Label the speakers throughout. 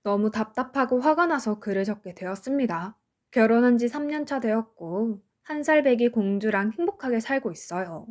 Speaker 1: 너무 답답하고 화가 나서 글을 적게 되었습니다. 결혼한 지 3년 차 되었고, 1살 배기 공주랑 행복하게 살고 있어요.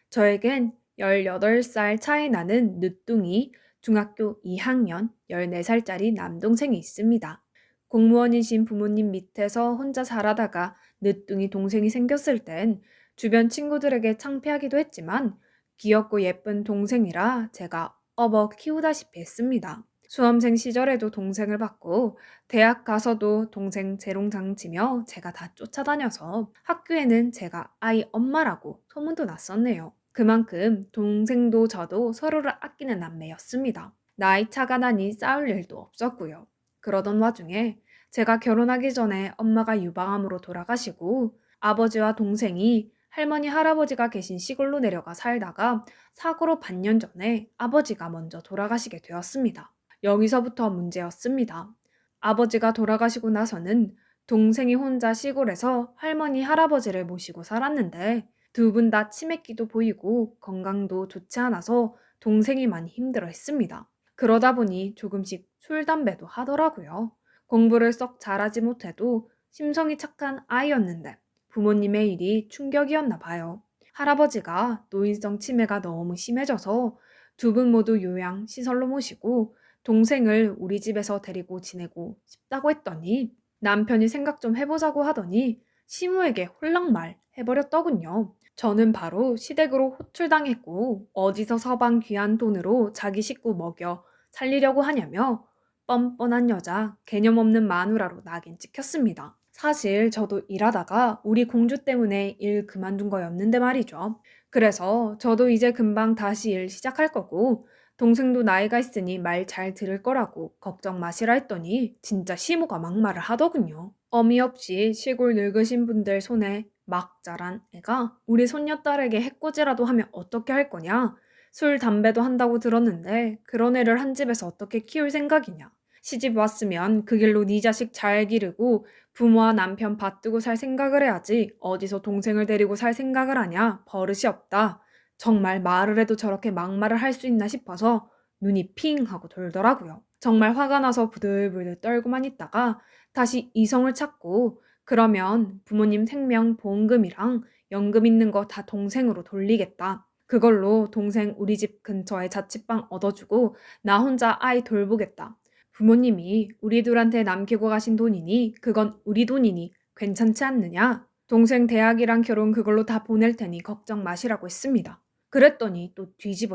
Speaker 1: 저에겐 18살 차이 나는 늦둥이 중학교 2학년 14살짜리 남동생이 있습니다. 공무원이신 부모님 밑에서 혼자 살아다가 늦둥이 동생이 생겼을 땐 주변 친구들에게 창피하기도 했지만 귀엽고 예쁜 동생이라 제가 업어 키우다시피 했습니다. 수험생 시절에도 동생을 받고 대학 가서도 동생 재롱장치며 제가 다 쫓아다녀서 학교에는 제가 아이 엄마라고 소문도 났었네요. 그만큼 동생도 저도 서로를 아끼는 남매였습니다. 나이 차가 나니 싸울 일도 없었고요. 그러던 와중에 제가 결혼하기 전에 엄마가 유방암으로 돌아가시고 아버지와 동생이 할머니 할아버지가 계신 시골로 내려가 살다가 사고로 반년 전에 아버지가 먼저 돌아가시게 되었습니다. 여기서부터 문제였습니다. 아버지가 돌아가시고 나서는 동생이 혼자 시골에서 할머니, 할아버지를 모시고 살았는데 두 분 다 치매기도 보이고 건강도 좋지 않아서 동생이 많이 힘들어 했습니다. 그러다 보니 조금씩 술, 담배도 하더라고요. 공부를 썩 잘하지 못해도 심성이 착한 아이였는데 부모님의 일이 충격이었나 봐요. 할아버지가 노인성 치매가 너무 심해져서 두 분 모두 요양 시설로 모시고 동생을 우리 집에서 데리고 지내고 싶다고 했더니 남편이 생각 좀 해보자고 하더니 시무에게 홀락말 해버렸더군요. 저는 바로 시댁으로 호출당했고 어디서 서방 귀한 돈으로 자기 식구 먹여 살리려고 하냐며 뻔뻔한 여자, 개념 없는 마누라로 낙인 찍혔습니다. 사실 저도 일하다가 우리 공주 때문에 일 그만둔 거였는데 말이죠. 그래서 저도 이제 금방 다시 일 시작할 거고 동생도 나이가 있으니 말 잘 들을 거라고 걱정 마시라 했더니 진짜 시모가 막말을 하더군요. 어미 없이 시골 늙으신 분들 손에 막 자란 애가 우리 손녀딸에게 해코지라도 하면 어떻게 할 거냐? 술, 담배도 한다고 들었는데 그런 애를 한 집에서 어떻게 키울 생각이냐? 시집 왔으면 그 길로 네 자식 잘 기르고 부모와 남편 받들고 살 생각을 해야지 어디서 동생을 데리고 살 생각을 하냐? 버릇이 없다. 정말 말을 해도 저렇게 막말을 할 수 있나 싶어서 눈이 핑 하고 돌더라고요. 정말 화가 나서 부들부들 떨고만 있다가 다시 이성을 찾고 그러면 부모님 생명 보험금이랑 연금 있는 거 다 동생으로 돌리겠다. 그걸로 동생 우리 집 근처에 자취방 얻어주고 나 혼자 아이 돌보겠다. 부모님이 우리 둘한테 남기고 가신 돈이니 그건 우리 돈이니 괜찮지 않느냐? 동생 대학이랑 결혼 그걸로 다 보낼 테니 걱정 마시라고 했습니다. 그랬더니 또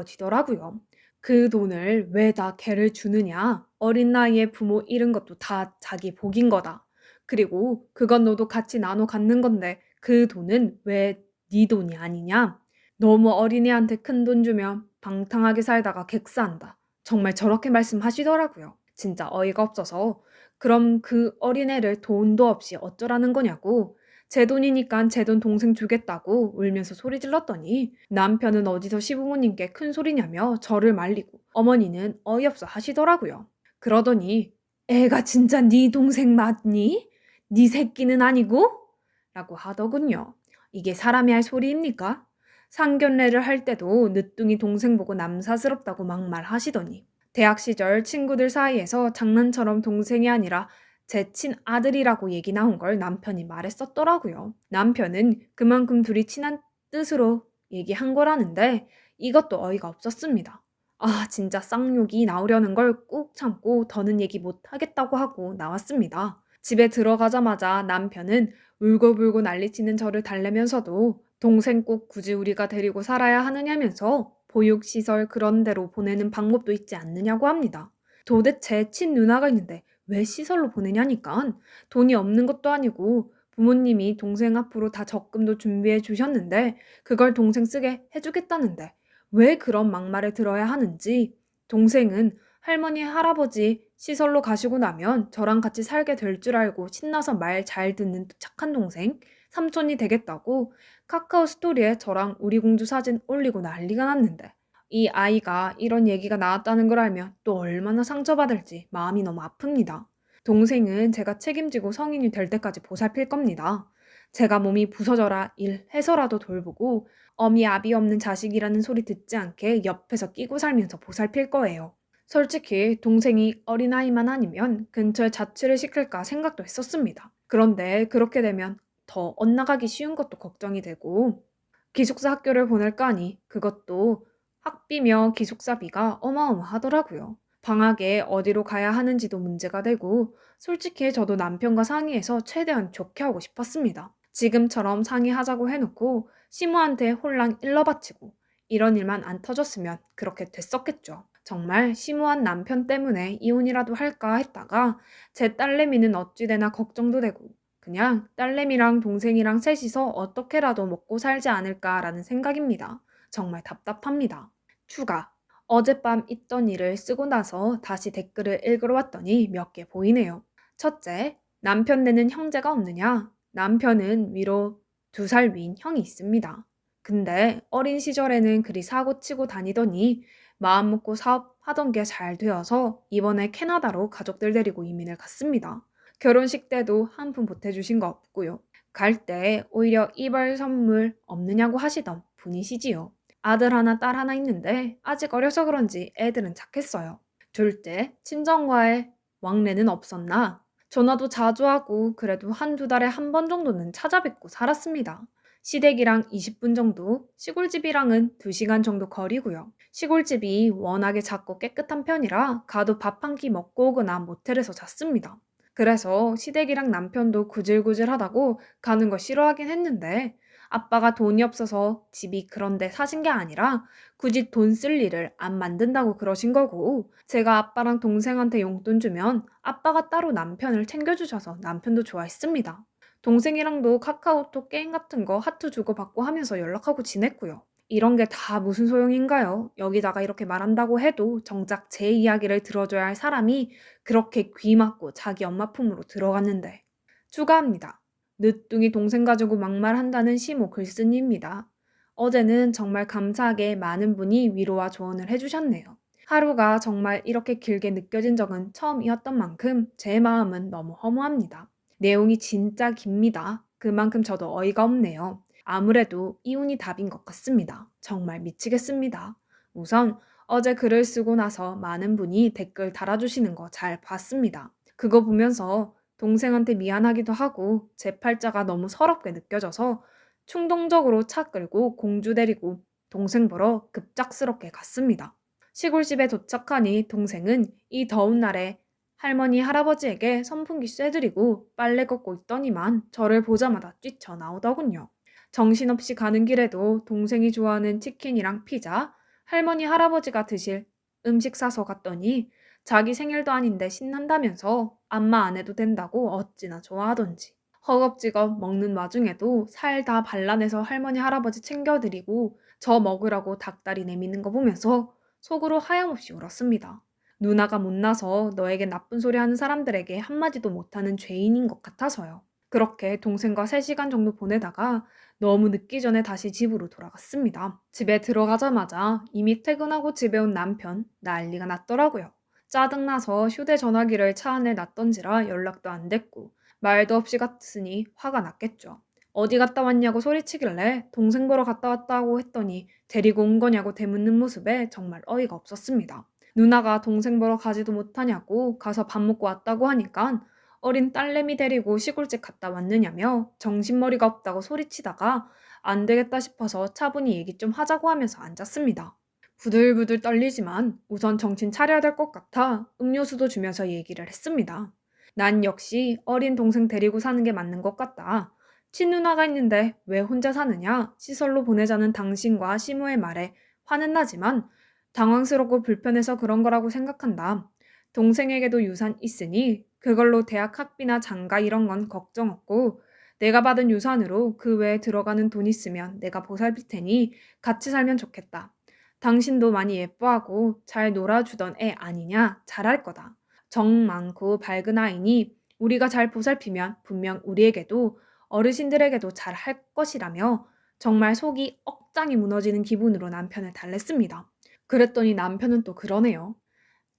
Speaker 1: 뒤집어지더라고요. 그 돈을 왜 다 걔를 주느냐? 어린 나이에 부모 잃은 것도 다 자기 복인 거다. 그리고 그건 너도 같이 나눠 갖는 건데 그 돈은 왜 네 돈이 아니냐? 너무 어린애한테 큰 돈 주면 방탕하게 살다가 객사한다. 정말 저렇게 말씀하시더라고요. 진짜 어이가 없어서 그럼 그 어린애를 돈도 없이 어쩌라는 거냐고 제 돈이니까 제 돈 동생 주겠다고 울면서 소리 질렀더니 남편은 어디서 시부모님께 큰 소리냐며 저를 말리고 어머니는 어이없어 하시더라고요. 그러더니 애가 진짜 네 동생 맞니? 네 새끼는 아니고? 라고 하더군요. 이게 사람이 할 소리입니까? 상견례를 할 때도 늦둥이 동생 보고 남사스럽다고 막말하시더니 대학 시절 친구들 사이에서 장난처럼 동생이 아니라 제 친아들이라고 얘기 나온 걸 남편이 말했었더라고요. 남편은 그만큼 둘이 친한 뜻으로 얘기한 거라는데 이것도 어이가 없었습니다. 아, 진짜 쌍욕이 나오려는 걸 꾹 참고 더는 얘기 못 하겠다고 하고 나왔습니다. 집에 들어가자마자 남편은 울고불고 난리치는 저를 달래면서도 동생 꼭 굳이 우리가 데리고 살아야 하느냐면서 보육시설 그런 데로 보내는 방법도 있지 않느냐고 합니다. 도대체 친누나가 있는데 왜 시설로 보내냐니까. 돈이 없는 것도 아니고 부모님이 동생 앞으로 다 적금도 준비해 주셨는데 그걸 동생 쓰게 해주겠다는데 왜 그런 막말을 들어야 하는지. 동생은 할머니 할아버지 시설로 가시고 나면 저랑 같이 살게 될 줄 알고 신나서 말 잘 듣는 착한 동생 삼촌이 되겠다고 카카오 스토리에 저랑 우리 공주 사진 올리고 난리가 났는데 이 아이가 이런 얘기가 나왔다는 걸 알면 또 얼마나 상처받을지 마음이 너무 아픕니다. 동생은 제가 책임지고 성인이 될 때까지 보살필 겁니다. 제가 몸이 부서져라 일해서라도 돌보고 어미 아비 없는 자식이라는 소리 듣지 않게 옆에서 끼고 살면서 보살필 거예요. 솔직히 동생이 어린아이만 아니면 근처에 자취를 시킬까 생각도 했었습니다. 그런데 그렇게 되면 더 엇나가기 쉬운 것도 걱정이 되고 기숙사 학교를 보낼까 하니 그것도 학비며 기숙사비가 어마어마하더라고요. 방학에 어디로 가야 하는지도 문제가 되고 솔직히 저도 남편과 상의해서 최대한 좋게 하고 싶었습니다. 지금처럼 상의하자고 해놓고 시무한테 홀랑 일러바치고 이런 일만 안 터졌으면 그렇게 됐었겠죠. 정말 심오한 남편 때문에 이혼이라도 할까 했다가 제 딸내미는 어찌되나 걱정도 되고 그냥 딸내미랑 동생이랑 셋이서 어떻게라도 먹고 살지 않을까라는 생각입니다. 정말 답답합니다. 추가. 어젯밤 있던 일을 쓰고 나서 다시 댓글을 읽으러 왔더니 몇 개 보이네요. 첫째, 남편 내는 형제가 없느냐? 남편은 위로 2살 위인 형이 있습니다. 근데 어린 시절에는 그리 사고치고 다니더니 마음 먹고 사업하던 게 잘 되어서 이번에 캐나다로 가족들 데리고 이민을 갔습니다. 결혼식 때도 한 푼 보태주신 거 없고요. 갈 때 오히려 이별 선물 없느냐고 하시던 분이시지요. 아들 하나, 딸 하나 있는데 아직 어려서 그런지 애들은 착했어요. 둘째, 친정과의 왕래는 없었나? 전화도 자주 하고 그래도 한두 달에 한 번 정도는 찾아뵙고 살았습니다. 시댁이랑 20분 정도, 시골집이랑은 2시간 정도 거리고요. 시골집이 워낙에 작고 깨끗한 편이라 가도 밥 한 끼 먹고 오거나 모텔에서 잤습니다. 그래서 시댁이랑 남편도 구질구질하다고 가는 거 싫어하긴 했는데 아빠가 돈이 없어서 집이 그런데 사신 게 아니라 굳이 돈 쓸 일을 안 만든다고 그러신 거고 제가 아빠랑 동생한테 용돈 주면 아빠가 따로 남편을 챙겨주셔서 남편도 좋아했습니다. 동생이랑도 카카오톡 게임 같은 거 하트 주고받고 하면서 연락하고 지냈고요. 이런 게 다 무슨 소용인가요? 여기다가 이렇게 말한다고 해도 정작 제 이야기를 들어줘야 할 사람이 그렇게 귀 막고 자기 엄마 품으로 들어갔는데. 추가합니다. 늦둥이 동생 가지고 막말한다는 시모 글쓴이입니다. 어제는 정말 감사하게 많은 분이 위로와 조언을 해주셨네요. 하루가 정말 이렇게 길게 느껴진 적은 처음이었던 만큼 제 마음은 너무 허무합니다. 내용이 진짜 깁니다. 그만큼 저도 어이가 없네요. 아무래도 이혼이 답인 것 같습니다. 정말 미치겠습니다. 우선 어제 글을 쓰고 나서 많은 분이 댓글 달아주시는 거 잘 봤습니다. 그거 보면서 동생한테 미안하기도 하고 제 팔자가 너무 서럽게 느껴져서 충동적으로 차 끌고 공주 데리고 동생 보러 급작스럽게 갔습니다. 시골집에 도착하니 동생은 이 더운 날에 할머니, 할아버지에게 선풍기 쐬드리고 빨래 걷고 있더니만 저를 보자마자 뛰쳐나오더군요. 정신없이 가는 길에도 동생이 좋아하는 치킨이랑 피자, 할머니, 할아버지가 드실 음식 사서 갔더니 자기 생일도 아닌데 신난다면서 안마 안 해도 된다고 어찌나 좋아하던지. 허겁지겁 먹는 와중에도 살 다 발라내서 할머니, 할아버지 챙겨드리고 저 먹으라고 닭다리 내미는 거 보면서 속으로 하염없이 울었습니다. 누나가 못나서 너에게 나쁜 소리 하는 사람들에게 한마디도 못하는 죄인인 것 같아서요. 그렇게 동생과 3시간 정도 보내다가 너무 늦기 전에 다시 집으로 돌아갔습니다. 집에 들어가자마자 이미 퇴근하고 집에 온 남편 난리가 났더라고요. 짜증나서 휴대전화기를 차 안에 놨던지라 연락도 안 됐고 말도 없이 갔으니 화가 났겠죠. 어디 갔다 왔냐고 소리치길래 동생 보러 갔다 왔다고 했더니 데리고 온 거냐고 되묻는 모습에 정말 어이가 없었습니다. 누나가 동생 보러 가지도 못하냐고 가서 밥 먹고 왔다고 하니까 어린 딸내미 데리고 시골집 갔다 왔느냐며 정신머리가 없다고 소리치다가 안 되겠다 싶어서 차분히 얘기 좀 하자고 하면서 앉았습니다. 부들부들 떨리지만 우선 정신 차려야 될 것 같아 음료수도 주면서 얘기를 했습니다. 난 역시 어린 동생 데리고 사는 게 맞는 것 같다. 친누나가 있는데 왜 혼자 사느냐? 시설로 보내자는 당신과 시모의 말에 화는 나지만 당황스럽고 불편해서 그런 거라고 생각한다. 동생에게도 유산 있으니 그걸로 대학 학비나 장가 이런 건 걱정 없고 내가 받은 유산으로 그 외에 들어가는 돈 있으면 내가 보살필 테니 같이 살면 좋겠다. 당신도 많이 예뻐하고 잘 놀아주던 애 아니냐? 잘할 거다. 정 많고 밝은 아이니 우리가 잘 보살피면 분명 우리에게도 어르신들에게도 잘 할 것이라며 정말 속이 억장이 무너지는 기분으로 남편을 달랬습니다. 그랬더니 남편은 또 그러네요.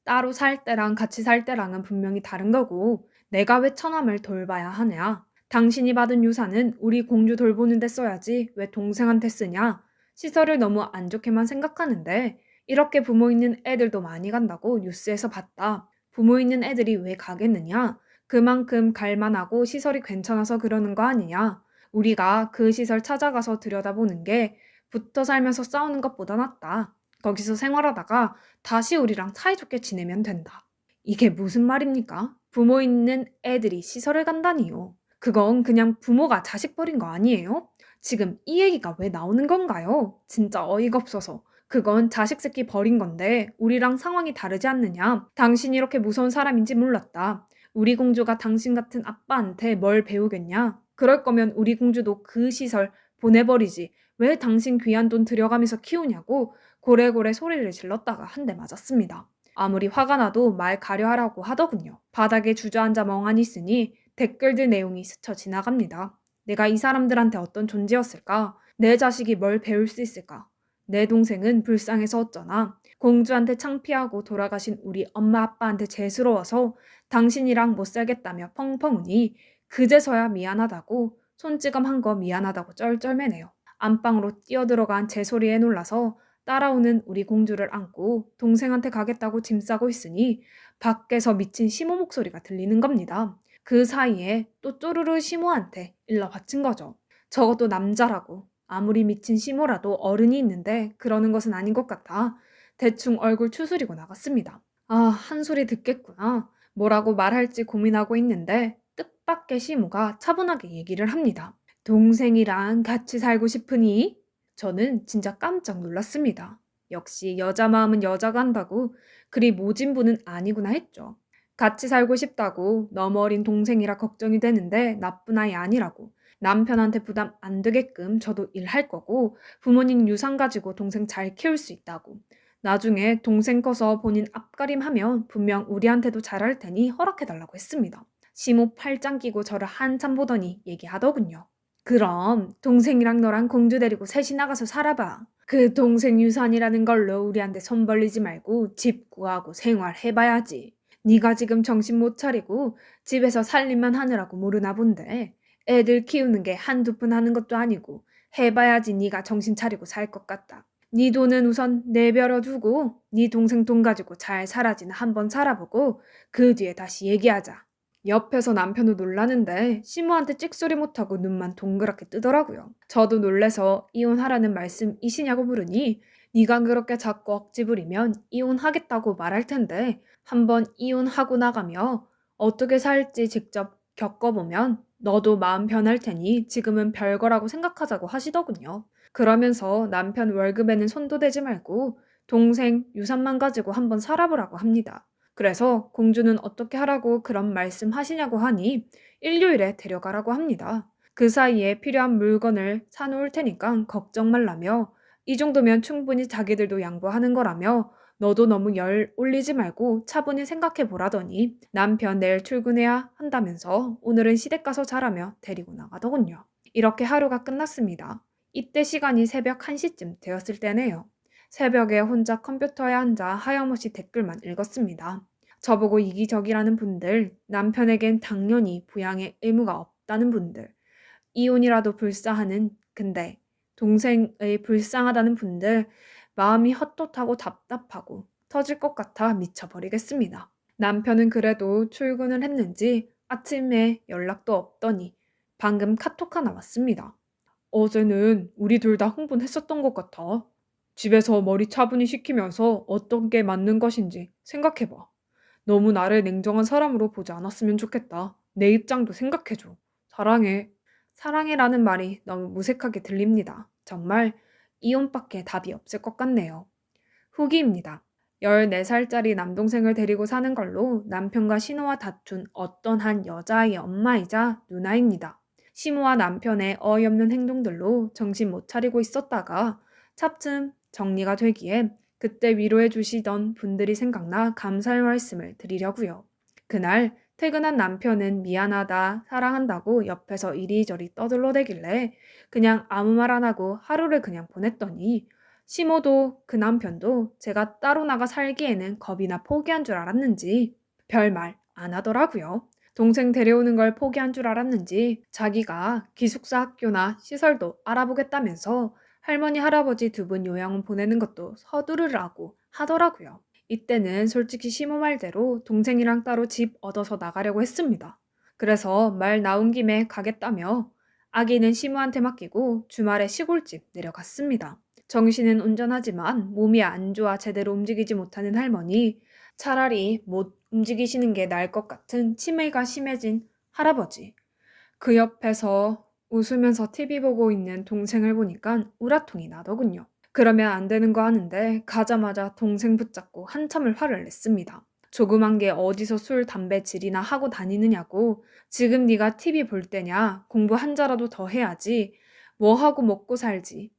Speaker 1: 따로 살 때랑 같이 살 때랑은 분명히 다른 거고 내가 왜 처남을 돌봐야 하냐? 당신이 받은 유산은 우리 공주 돌보는 데 써야지 왜 동생한테 쓰냐? 시설을 너무 안 좋게만 생각하는데 이렇게 부모 있는 애들도 많이 간다고 뉴스에서 봤다. 부모 있는 애들이 왜 가겠느냐? 그만큼 갈만하고 시설이 괜찮아서 그러는 거 아니냐? 우리가 그 시설 찾아가서 들여다보는 게 붙어 살면서 싸우는 것보다 낫다. 거기서 생활하다가 다시 우리랑 사이좋게 지내면 된다. 이게 무슨 말입니까? 부모 있는 애들이 시설을 간다니요. 그건 그냥 부모가 자식 버린 거 아니에요? 지금 이 얘기가 왜 나오는 건가요? 진짜 어이가 없어서. 그건 자식 새끼 버린 건데 우리랑 상황이 다르지 않느냐? 당신이 이렇게 무서운 사람인지 몰랐다. 우리 공주가 당신 같은 아빠한테 뭘 배우겠냐? 그럴 거면 우리 공주도 그 시설 보내버리지. 왜 당신 귀한 돈 들여가면서 키우냐고 고래고래 소리를 질렀다가 한 대 맞았습니다. 아무리 화가 나도 말 가려 하라고 하더군요. 바닥에 주저앉아 멍하니 있으니 댓글들 내용이 스쳐 지나갑니다. 내가 이 사람들한테 어떤 존재였을까? 내 자식이 뭘 배울 수 있을까? 내 동생은 불쌍해서 어쩌나? 공주한테 창피하고 돌아가신 우리 엄마 아빠한테 죄스러워서 당신이랑 못 살겠다며 펑펑 우니 그제서야 미안하다고 손찌검한 거 미안하다고 쩔쩔매네요. 안방으로 뛰어들어간 제 소리에 놀라서 따라오는 우리 공주를 안고 동생한테 가겠다고 짐 싸고 있으니 밖에서 미친 시모 목소리가 들리는 겁니다. 그 사이에 또 쪼르르 시모한테 일러 바친 거죠. 저것도 남자라고. 아무리 미친 시모라도 어른이 있는데 그러는 것은 아닌 것 같아. 대충 얼굴 추스리고 나갔습니다. 아, 한 소리 듣겠구나. 뭐라고 말할지 고민하고 있는데 뜻밖의 시모가 차분하게 얘기를 합니다. 동생이랑 같이 살고 싶으니? 저는 진짜 깜짝 놀랐습니다. 역시 여자 마음은 여자가 한다고 그리 모진 분은 아니구나 했죠. 같이 살고 싶다고 너무 어린 동생이라 걱정이 되는데 나쁜 아이 아니라고. 남편한테 부담 안 되게끔 저도 일할 거고 부모님 유산 가지고 동생 잘 키울 수 있다고. 나중에 동생 커서 본인 앞가림하면 분명 우리한테도 잘할 테니 허락해달라고 했습니다. 시모 팔짱 끼고 저를 한참 보더니 얘기하더군요. 그럼 동생이랑 너랑 공주 데리고 셋이 나가서 살아봐. 그 동생 유산이라는 걸로 우리한테 손 벌리지 말고 집 구하고 생활해봐야지. 네가 지금 정신 못 차리고 집에서 살림만 하느라고 모르나 본데 애들 키우는 게 한두 푼 하는 것도 아니고 해봐야지 네가 정신 차리고 살 것 같다. 네 돈은 우선 내버려 두고 네 동생 돈 가지고 잘 살아지나 한번 살아보고 그 뒤에 다시 얘기하자. 옆에서 남편도 놀라는데 시모한테 찍소리 못하고 눈만 동그랗게 뜨더라고요. 저도 놀래서 이혼하라는 말씀이시냐고 물으니 네가 그렇게 자꾸 억지 부리면 이혼하겠다고 말할 텐데 한번 이혼하고 나가며 어떻게 살지 직접 겪어보면 너도 마음 변할 테니 지금은 별거라고 생각하자고 하시더군요. 그러면서 남편 월급에는 손도 대지 말고 동생 유산만 가지고 한번 살아보라고 합니다. 그래서 공주는 어떻게 하라고 그런 말씀 하시냐고 하니 일요일에 데려가라고 합니다. 그 사이에 필요한 물건을 사놓을 테니까 걱정 말라며 이 정도면 충분히 자기들도 양보하는 거라며 너도 너무 열 올리지 말고 차분히 생각해 보라더니 남편 내일 출근해야 한다면서 오늘은 시댁 가서 자라며 데리고 나가더군요. 이렇게 하루가 끝났습니다. 이때 시간이 새벽 1시쯤 되었을 때네요. 새벽에 혼자 컴퓨터에 앉아 하염없이 댓글만 읽었습니다. 저보고 이기적이라는 분들, 남편에겐 당연히 부양의 의무가 없다는 분들, 이혼이라도 불사하는 근데 동생의 불쌍하다는 분들, 마음이 헛헛하고 답답하고 터질 것 같아 미쳐버리겠습니다. 남편은 그래도 출근을 했는지 아침에 연락도 없더니 방금 카톡 하나 왔습니다. 어제는 우리 둘 다 흥분했었던 것 같아. 집에서 머리 차분히 식히면서 어떤 게 맞는 것인지 생각해봐. 너무 나를 냉정한 사람으로 보지 않았으면 좋겠다. 내 입장도 생각해줘. 사랑해. 사랑해라는 말이 너무 무색하게 들립니다. 정말 이혼밖에 답이 없을 것 같네요. 후기입니다. 14살짜리 남동생을 데리고 사는 걸로 남편과 신호와 다툰 어떤 한 여자아이의 엄마이자 누나입니다. 시모와 남편의 어이없는 행동들로 정신 못 차리고 있었다가 차츰 정리가 되기에 그때 위로해 주시던 분들이 생각나 감사의 말씀을 드리려고요. 그날 퇴근한 남편은 미안하다, 사랑한다고 옆에서 이리저리 떠들러대길래 그냥 아무 말 안 하고 하루를 그냥 보냈더니 시모도 그 남편도 제가 따로 나가 살기에는 겁이나 포기한 줄 알았는지 별말 안 하더라고요. 동생 데려오는 걸 포기한 줄 알았는지 자기가 기숙사 학교나 시설도 알아보겠다면서 할머니, 할아버지 두 분 요양원 보내는 것도 서두르라고 하더라고요. 이때는 솔직히 시모 말대로 동생이랑 따로 집 얻어서 나가려고 했습니다. 그래서 말 나온 김에 가겠다며 아기는 시모한테 맡기고 주말에 시골집 내려갔습니다. 정신은 온전하지만 몸이 안 좋아 제대로 움직이지 못하는 할머니, 차라리 못 움직이시는 게 나을 것 같은 치매가 심해진 할아버지, 그 옆에서 웃으면서 TV 보고 있는 동생을 보니까 우라통이 나더군요. 그러면 안 되는 거 아는데 가자마자 동생 붙잡고 한참을 화를 냈습니다. 조그만 게 어디서 술, 담배 질이나 하고 다니느냐고. 지금 네가 TV 볼 때냐? 공부 한 자라도 더 해야지. 뭐 하고 먹고 살지.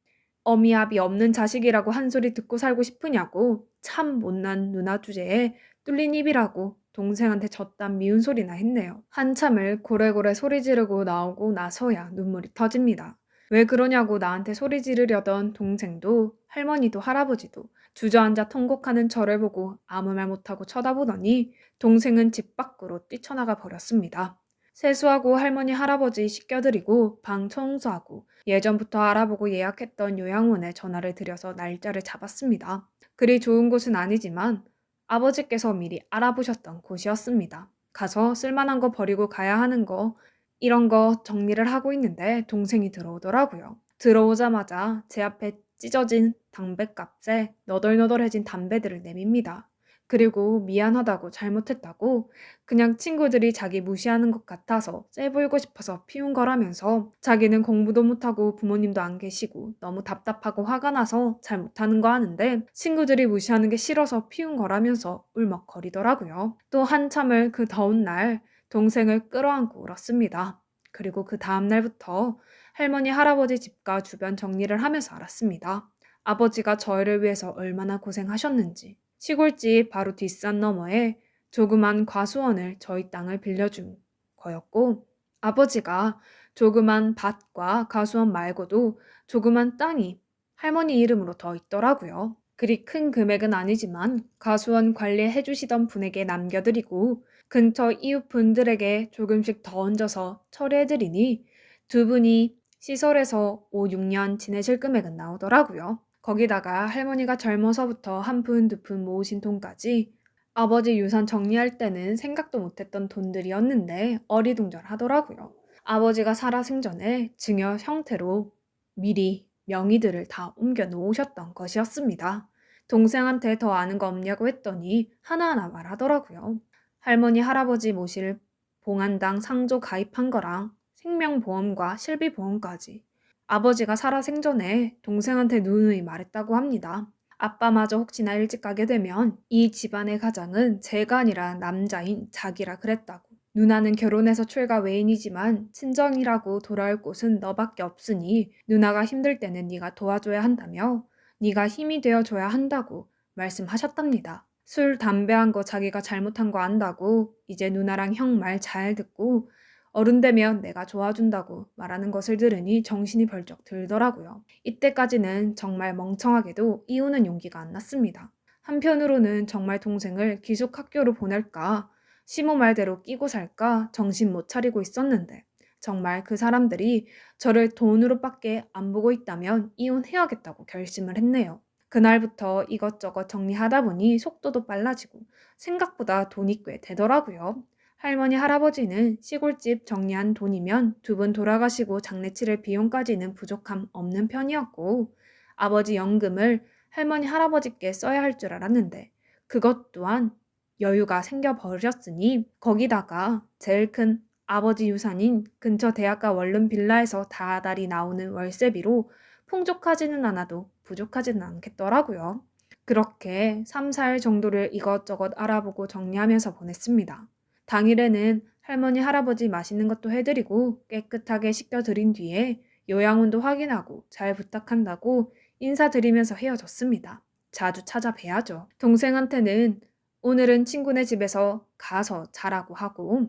Speaker 1: 어미압이 없는 자식이라고 한 소리 듣고 살고 싶으냐고. 참 못난 누나 주제에 뚫린 입이라고 동생한테 젖단 미운 소리나 했네요. 한참을 고래고래 소리 지르고 나오고 나서야 눈물이 터집니다. 왜 그러냐고 나한테 소리 지르려던 동생도 할머니도 할아버지도 주저앉아 통곡하는 저를 보고 아무 말 못하고 쳐다보더니 동생은 집 밖으로 뛰쳐나가 버렸습니다. 세수하고 할머니 할아버지 씻겨드리고 방 청소하고 예전부터 알아보고 예약했던 요양원에 전화를 드려서 날짜를 잡았습니다. 그리 좋은 곳은 아니지만 아버지께서 미리 알아보셨던 곳이었습니다. 가서 쓸만한 거 버리고 가야 하는 거 이런 거 정리를 하고 있는데 동생이 들어오더라고요. 들어오자마자 제 앞에 찢어진 담뱃값에 너덜너덜해진 담배들을 내밉니다. 그리고 미안하다고 잘못했다고 그냥 친구들이 자기 무시하는 것 같아서 쎄 보이고 싶어서 피운 거라면서 자기는 공부도 못하고 부모님도 안 계시고 너무 답답하고 화가 나서 잘 못하는 거 아는데 친구들이 무시하는 게 싫어서 피운 거라면서 울먹거리더라고요. 또 한참을 그 더운 날 동생을 끌어안고 울었습니다. 그리고 그 다음 날부터 할머니 할아버지 집과 주변 정리를 하면서 알았습니다. 아버지가 저희를 위해서 얼마나 고생하셨는지. 시골집 바로 뒷산 너머에 조그만 과수원을 저희 땅을 빌려준 거였고 아버지가 조그만 밭과 과수원 말고도 조그만 땅이 할머니 이름으로 더 있더라고요. 그리 큰 금액은 아니지만 과수원 관리해 주시던 분에게 남겨드리고 근처 이웃분들에게 조금씩 더 얹어서 처리해드리니 두 분이 시설에서 5, 6년 지내실 금액은 나오더라고요. 거기다가 할머니가 젊어서부터 한 푼, 두 푼 모으신 돈까지 아버지 유산 정리할 때는 생각도 못했던 돈들이었는데 어리둥절하더라고요. 아버지가 살아생전에 증여 형태로 미리 명의들을 다 옮겨 놓으셨던 것이었습니다. 동생한테 더 아는 거 없냐고 했더니 하나하나 말하더라고요. 할머니, 할아버지 모실 봉안당 상조 가입한 거랑 생명보험과 실비보험까지. 아버지가 살아생전에 동생한테 누누이 말했다고 합니다. 아빠마저 혹시나 일찍 가게 되면 이 집안의 가장은 제가 아니라 남자인 자기라 그랬다고. 누나는 결혼해서 출가 외인이지만 친정이라고 돌아올 곳은 너밖에 없으니 누나가 힘들 때는 네가 도와줘야 한다며 네가 힘이 되어줘야 한다고 말씀하셨답니다. 술, 담배 한 거 자기가 잘못한 거 안다고 이제 누나랑 형 말 잘 듣고 어른 되면 내가 도와준다고 말하는 것을 들으니 정신이 벌쩍 들더라고요. 이때까지는 정말 멍청하게도 이혼은 용기가 안 났습니다. 한편으로는 정말 동생을 기숙학교로 보낼까, 시모 말대로 끼고 살까 정신 못 차리고 있었는데 정말 그 사람들이 저를 돈으로밖에 안 보고 있다면 이혼해야겠다고 결심을 했네요. 그날부터 이것저것 정리하다 보니 속도도 빨라지고 생각보다 돈이 꽤 되더라고요. 할머니, 할아버지는 시골집 정리한 돈이면 두 분 돌아가시고 장례 치를 비용까지는 부족함 없는 편이었고 아버지 연금을 할머니, 할아버지께 써야 할 줄 알았는데 그것 또한 여유가 생겨버렸으니 거기다가 제일 큰 아버지 유산인 근처 대학가 원룸 빌라에서 다달이 나오는 월세비로 풍족하지는 않아도 부족하지는 않겠더라고요. 그렇게 3, 4일 정도를 이것저것 알아보고 정리하면서 보냈습니다. 당일에는 할머니, 할아버지 맛있는 것도 해드리고 깨끗하게 씻겨드린 뒤에 요양원도 확인하고 잘 부탁한다고 인사드리면서 헤어졌습니다. 자주 찾아뵈야죠. 동생한테는 오늘은 친구네 집에서 가서 자라고 하고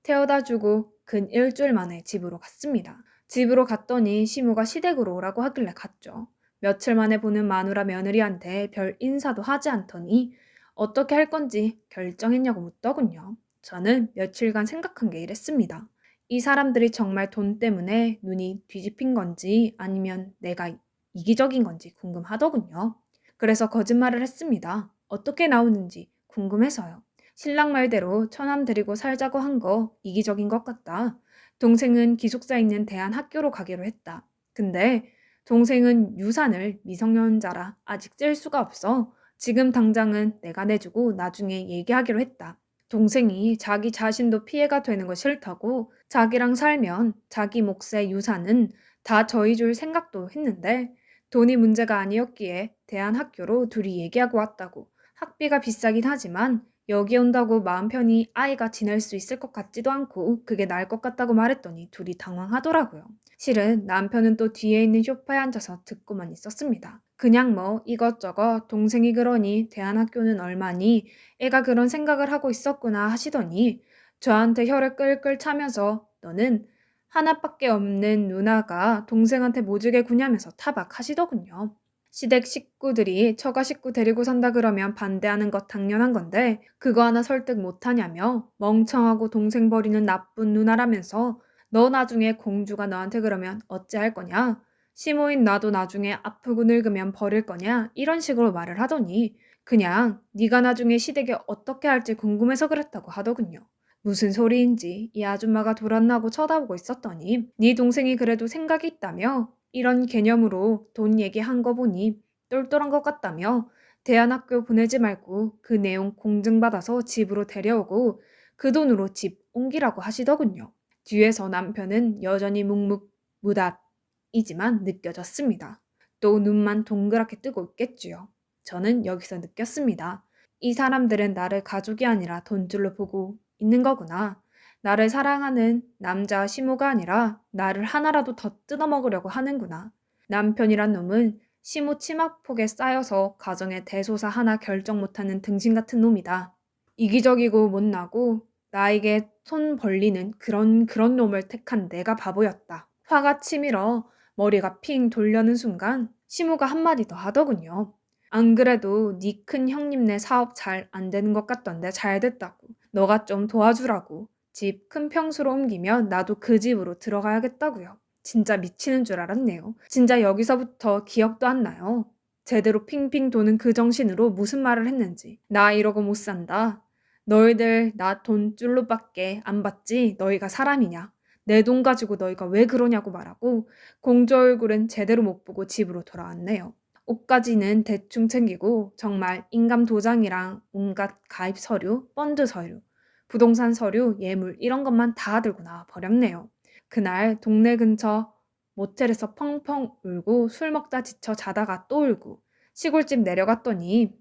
Speaker 1: 태워다주고 근 일주일 만에 집으로 갔습니다. 집으로 갔더니 시모가 시댁으로 오라고 하길래 갔죠. 며칠 만에 보는 마누라 며느리한테 별 인사도 하지 않더니 어떻게 할 건지 결정했냐고 묻더군요. 저는 며칠간 생각한 게 이랬습니다. 이 사람들이 정말 돈 때문에 눈이 뒤집힌 건지 아니면 내가 이기적인 건지 궁금하더군요. 그래서 거짓말을 했습니다. 어떻게 나오는지 궁금해서요. 신랑 말대로 처남 데리고 살자고 한 거 이기적인 것 같다. 동생은 기숙사 있는 대안학교로 가기로 했다. 근데 동생은 유산을 미성년자라 아직 쓸 수가 없어. 지금 당장은 내가 내주고 나중에 얘기하기로 했다. 동생이 자기 자신도 피해가 되는 거 싫다고 자기랑 살면 자기 몫의 유산은 다 저희 줄 생각도 했는데 돈이 문제가 아니었기에 대안학교로 둘이 얘기하고 왔다고. 학비가 비싸긴 하지만 여기 온다고 마음 편히 아이가 지낼 수 있을 것 같지도 않고 그게 나을 것 같다고 말했더니 둘이 당황하더라고요. 실은 남편은 또 뒤에 있는 소파에 앉아서 듣고만 있었습니다. 그냥 뭐 이것저것 동생이 그러니 대안학교는 얼마니 애가 그런 생각을 하고 있었구나 하시더니 저한테 혀를 끌끌 차면서 너는 하나밖에 없는 누나가 동생한테 모질게 구냐면서 타박하시더군요. 시댁 식구들이 처가 식구 데리고 산다 그러면 반대하는 것 당연한 건데 그거 하나 설득 못하냐며 멍청하고 동생 버리는 나쁜 누나라면서 너 나중에 공주가 너한테 그러면 어찌할 거냐? 시모인 나도 나중에 아프고 늙으면 버릴 거냐? 이런 식으로 말을 하더니 그냥 네가 나중에 시댁에 어떻게 할지 궁금해서 그랬다고 하더군요. 무슨 소리인지 이 아줌마가 돌았나고 쳐다보고 있었더니 네 동생이 그래도 생각이 있다며 이런 개념으로 돈 얘기한 거 보니 똘똘한 것 같다며 대안학교 보내지 말고 그 내용 공증받아서 집으로 데려오고 그 돈으로 집 옮기라고 하시더군요. 뒤에서 남편은 여전히 묵묵무답이지만 느껴졌습니다. 또 눈만 동그랗게 뜨고 있겠지요. 저는 여기서 느꼈습니다. 이 사람들은 나를 가족이 아니라 돈줄로 보고 있는 거구나. 나를 사랑하는 남자 시모가 아니라 나를 하나라도 더 뜯어먹으려고 하는구나. 남편이란 놈은 시모 치마폭에 쌓여서 가정의 대소사 하나 결정 못하는 등신 같은 놈이다. 이기적이고 못나고 나에게 손 벌리는 그런 놈을 택한 내가 바보였다. 화가 치밀어 머리가 핑 돌려는 순간 시모가 한마디 더 하더군요. 안 그래도 네 큰 형님네 사업 잘 안 되는 것 같던데 잘 됐다고. 너가 좀 도와주라고. 집 큰 평수로 옮기면 나도 그 집으로 들어가야겠다고요. 진짜 미치는 줄 알았네요. 진짜 여기서부터 기억도 안 나요. 제대로 핑핑 도는 그 정신으로 무슨 말을 했는지. 나 이러고 못 산다. 너희들 나 돈줄로밖에 안 받지 너희가 사람이냐. 내 돈 가지고 너희가 왜 그러냐고 말하고 공주 얼굴은 제대로 못 보고 집으로 돌아왔네요. 옷까지는 대충 챙기고 정말 인감 도장이랑 온갖 가입 서류, 펀드 서류, 부동산 서류, 예물 이런 것만 다 들고 나와 버렸네요. 그날 동네 근처 모텔에서 펑펑 울고 술 먹다 지쳐 자다가 또 울고 시골집 내려갔더니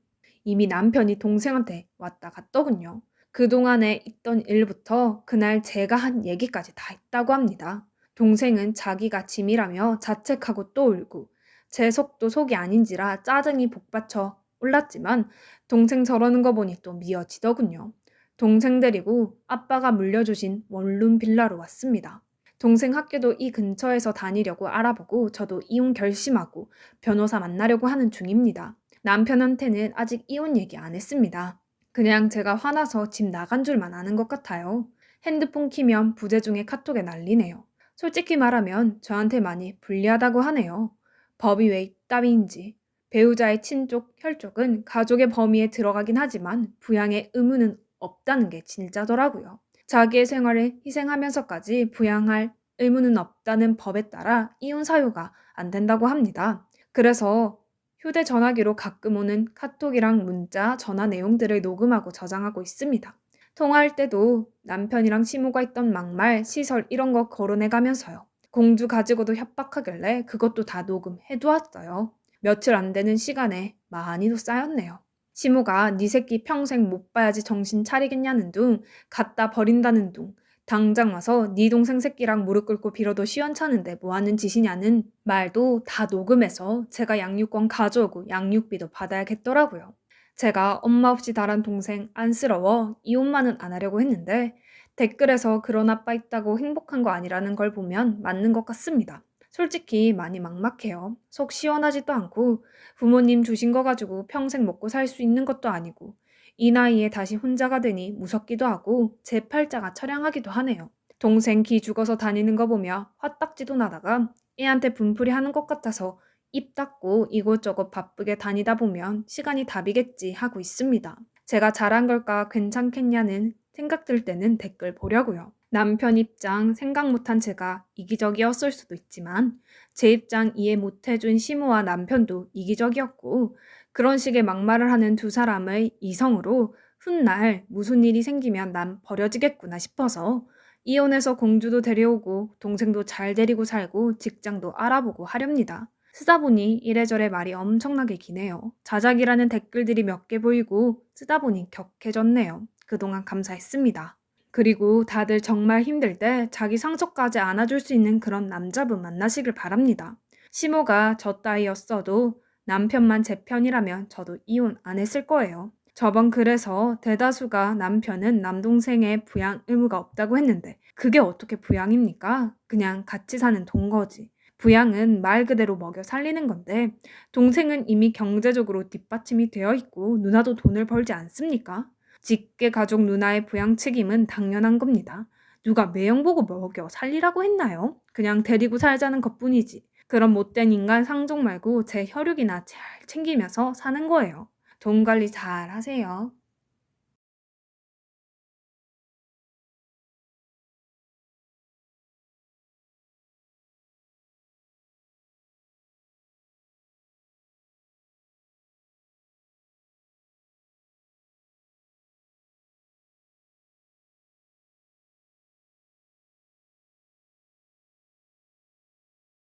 Speaker 1: 이미 남편이 동생한테 왔다 갔더군요. 그동안에 있던 일부터 그날 제가 한 얘기까지 다 있다고 합니다. 동생은 자기가 짐이라며 자책하고 또 울고 제 속도 속이 아닌지라 짜증이 복받쳐 올랐지만 동생 저러는 거 보니 또 미어지더군요. 동생 데리고 아빠가 물려주신 원룸 빌라로 왔습니다. 동생 학교도 이 근처에서 다니려고 알아보고 저도 이혼 결심하고 변호사 만나려고 하는 중입니다. 남편한테는 아직 이혼 얘기 안 했습니다. 그냥 제가 화나서 집 나간 줄만 아는 것 같아요. 핸드폰 키면 부재 중에 카톡에 난리네요. 솔직히 말하면 저한테 많이 불리하다고 하네요. 법이 왜 이따위인지. 배우자의 친족, 혈족은 가족의 범위에 들어가긴 하지만 부양의 의무는 없다는 게 진짜더라고요. 자기의 생활을 희생하면서까지 부양할 의무는 없다는 법에 따라 이혼 사유가 안 된다고 합니다. 그래서 휴대전화기로 가끔 오는 카톡이랑 문자, 전화 내용들을 녹음하고 저장하고 있습니다. 통화할 때도 남편이랑 시모가 있던 막말, 시설 이런 거 거론해가면서요. 공주 가지고도 협박하길래 그것도 다 녹음해두었어요. 며칠 안 되는 시간에 많이도 쌓였네요. 시모가 네 새끼 평생 못 봐야지 정신 차리겠냐는 둥, 갖다 버린다는 둥, 당장 와서 네 동생 새끼랑 무릎 꿇고 빌어도 시원찮은데 뭐하는 짓이냐는 말도 다 녹음해서 제가 양육권 가져오고 양육비도 받아야겠더라고요. 제가 엄마 없이 자란 동생 안쓰러워 이혼만은 안 하려고 했는데 댓글에서 그런 아빠 있다고 행복한 거 아니라는 걸 보면 맞는 것 같습니다. 솔직히 많이 막막해요. 속 시원하지도 않고 부모님 주신 거 가지고 평생 먹고 살 수 있는 것도 아니고 이 나이에 다시 혼자가 되니 무섭기도 하고 제 팔자가 처량하기도 하네요. 동생 기 죽어서 다니는 거 보며 화딱지도 나다가 애한테 분풀이 하는 것 같아서 입 닫고 이곳저곳 바쁘게 다니다 보면 시간이 답이겠지 하고 있습니다. 제가 잘한 걸까 괜찮겠냐는 생각 들 때는 댓글 보려고요. 남편 입장 생각 못한 제가 이기적이었을 수도 있지만 제 입장 이해 못해준 시모와 남편도 이기적이었고 그런 식의 막말을 하는 두 사람의 이성으로 훗날 무슨 일이 생기면 난 버려지겠구나 싶어서 이혼해서 공주도 데려오고 동생도 잘 데리고 살고 직장도 알아보고 하렵니다. 쓰다 보니 이래저래 말이 엄청나게 기네요. 자작이라는 댓글들이 몇 개 보이고 쓰다 보니 격해졌네요. 그동안 감사했습니다. 그리고 다들 정말 힘들 때 자기 상처까지 안아줄 수 있는 그런 남자분 만나시길 바랍니다. 시모가 저 따위였어도 남편만 제 편이라면 저도 이혼 안 했을 거예요. 저번 글에서 대다수가 남편은 남동생의 부양 의무가 없다고 했는데 그게 어떻게 부양입니까? 그냥 같이 사는 동거지. 부양은 말 그대로 먹여 살리는 건데 동생은 이미 경제적으로 뒷받침이 되어 있고 누나도 돈을 벌지 않습니까? 직계 가족 누나의 부양 책임은 당연한 겁니다. 누가 매형 보고 먹여 살리라고 했나요? 그냥 데리고 살자는 것뿐이지. 그런 못된 인간 상종 말고 제 혈육이나 잘 챙기면서 사는 거예요. 돈 관리 잘 하세요.